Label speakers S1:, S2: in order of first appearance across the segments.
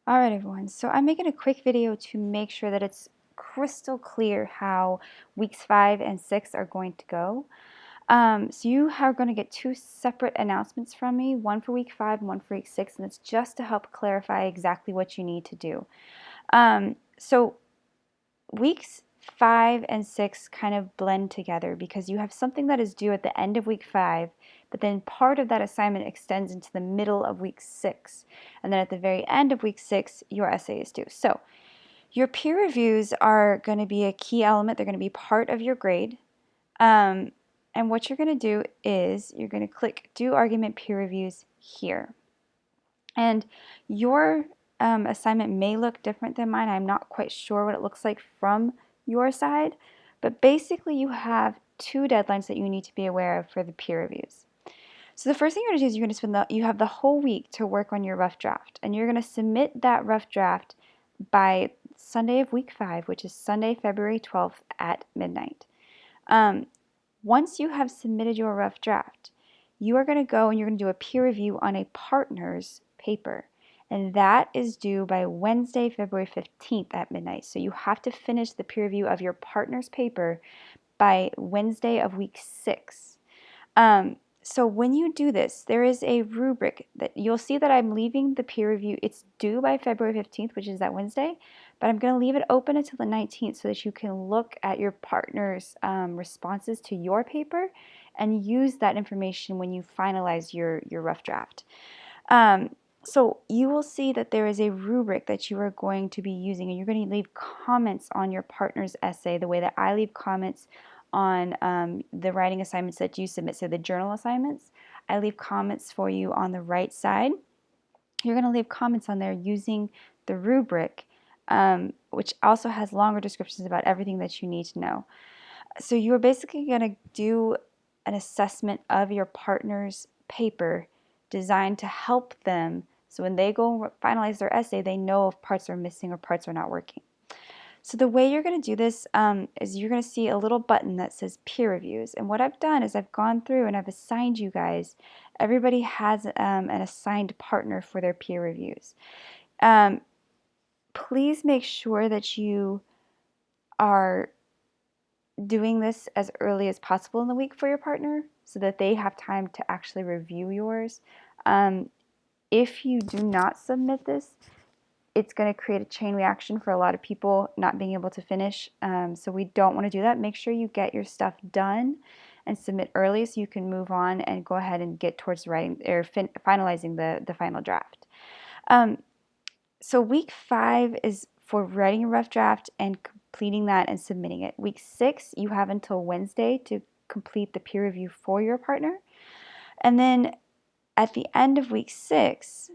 S1: All right, everyone. So I'm making a quick video to make sure that it's crystal clear how weeks 5 and 6 are going to go. So you are going to get two separate announcements from me, one for week 5 and one for week 6, and it's just to help clarify exactly what you need to do. So weeks 5 and 6 kind of blend together because you have something that is due at the end of week 5, but then part of that assignment extends into the middle of week 6. And then at the very end of week 6, your essay is due. So your peer reviews are going to be a key element. They're going to be part of your grade. And what you're going to do is you're going to click Do Argument Peer Reviews here. And your assignment may look different than mine. I'm not quite sure what it looks like from your side, but basically you have two deadlines that you need to be aware of for the peer reviews. So the first thing you're going to do is you're going to you have the whole week to work on your rough draft, and you're going to submit that rough draft by Sunday of week 5, which is Sunday, February 12th at midnight. Once you have submitted your rough draft, you are going to go and you're going to do a peer review on a partner's paper. And that is due by Wednesday, February 15th at midnight. So you have to finish the peer review of your partner's paper by Wednesday of week 6. So when you do this, there is a rubric that you'll see that I'm leaving the peer review. It's due by February 15th, which is that Wednesday, but I'm going to leave it open until the 19th so that you can look at your partner's responses to your paper and use that information when you finalize your rough draft. So you will see that there is a rubric that you are going to be using, and you're going to leave comments on your partner's essay the way that I leave comments on the writing assignments that you submit, so the journal assignments. I leave comments for you on the right side. You're going to leave comments on there using the rubric, which also has longer descriptions about everything that you need to know. So you're basically going to do an assessment of your partner's paper designed to help them, so when they go finalize their essay, they know if parts are missing or parts are not working. So the way you're going to do this is you're going to see a little button that says peer reviews. And what I've done is I've gone through and I've assigned you guys. Everybody has an assigned partner for their peer reviews. Please make sure that you are doing this as early as possible in the week for your partner so that they have time to actually review yours. If you do not submit this, it's going to create a chain reaction for a lot of people not being able to finish. So we don't want to do that. Make sure you get your stuff done and submit early so you can move on and go ahead and get towards writing or finalizing the final draft. So week 5 is for writing a rough draft and completing that and submitting it. Week 6, you have until Wednesday to complete the peer review for your partner. And then at the end of week 6,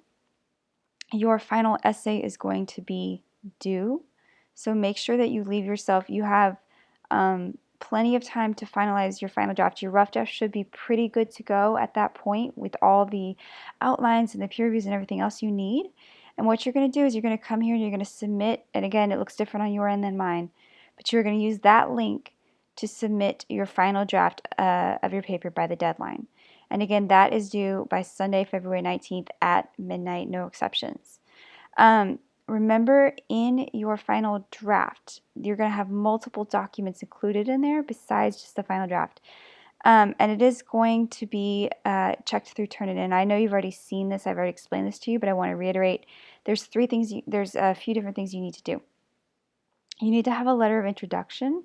S1: your final essay is going to be due. So make sure that you leave yourself, you have plenty of time to finalize your final draft. Your rough draft should be pretty good to go at that point with all the outlines and the peer reviews and everything else you need. And what you're going to do is you're going to come here and you're going to submit, and again, it looks different on your end than mine, but you're going to use that link to submit your final draft of your paper by the deadline. And again, that is due by Sunday, February 19th at midnight, no exceptions. Remember, in your final draft, you're going to have multiple documents included in there besides just the final draft. And it is going to be checked through Turnitin. I know you've already seen this. I've already explained this to you, but I want to reiterate. There's a few different things you need to do. You need to have a letter of introduction.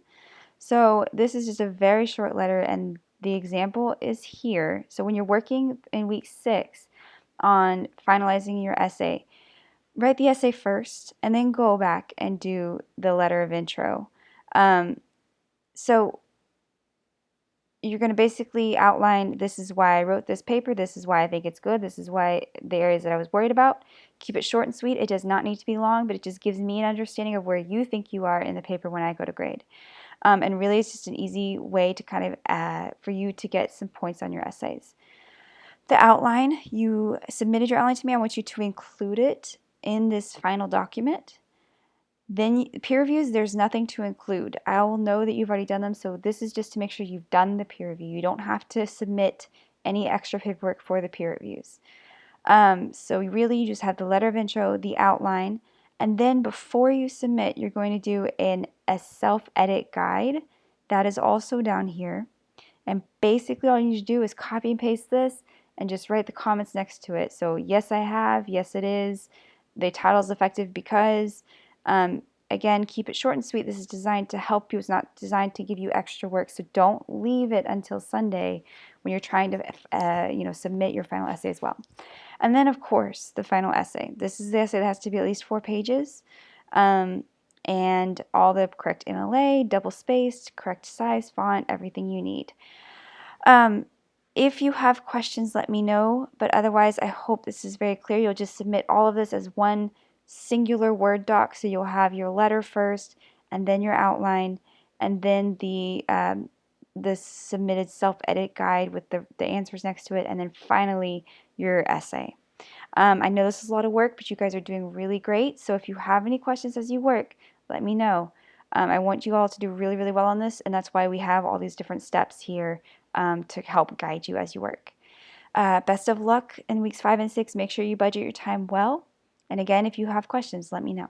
S1: So this is just a very short letter, and the example is here. So when you're working in week 6 on finalizing your essay, write the essay first and then go back and do the letter of intro. So you're going to basically outline, this is why I wrote this paper, this is why I think it's good, this is why the areas that I was worried about. Keep it short and sweet. It does not need to be long, but it just gives me an understanding of where you think you are in the paper when I go to grade. And really it's just an easy way to kind of, for you to get some points on your essays. The outline, you submitted your outline to me. I want you to include it in this final document. Then peer reviews, there's nothing to include. I will know that you've already done them, so this is just to make sure you've done the peer review. You don't have to submit any extra paperwork for the peer reviews. So really you just have the letter of intro, the outline, and then before you submit, you're going to do a self-edit guide. That is also down here. And basically all you need to do is copy and paste this and just write the comments next to it. So yes, I have. Yes, it is. The title is effective because. Again, keep it short and sweet. This is designed to help you. It's not designed to give you extra work. So don't leave it until Sunday when you're trying to submit your final essay as well. And then, of course, the final essay. This is the essay that has to be at least 4 pages. And all the correct MLA, double-spaced, correct size, font, everything you need. If you have questions, let me know. But otherwise, I hope this is very clear. You'll just submit all of this as one singular Word doc. So you'll have your letter first, and then your outline, and then the submitted self-edit guide with the answers next to it, and then finally your essay. I know this is a lot of work, but you guys are doing really great. So if you have any questions as you work, let me know. I want you all to do really, really well on this, and that's why we have all these different steps here to help guide you as you work. Best of luck in weeks 5 and 6. Make sure you budget your time well. And again, if you have questions, let me know.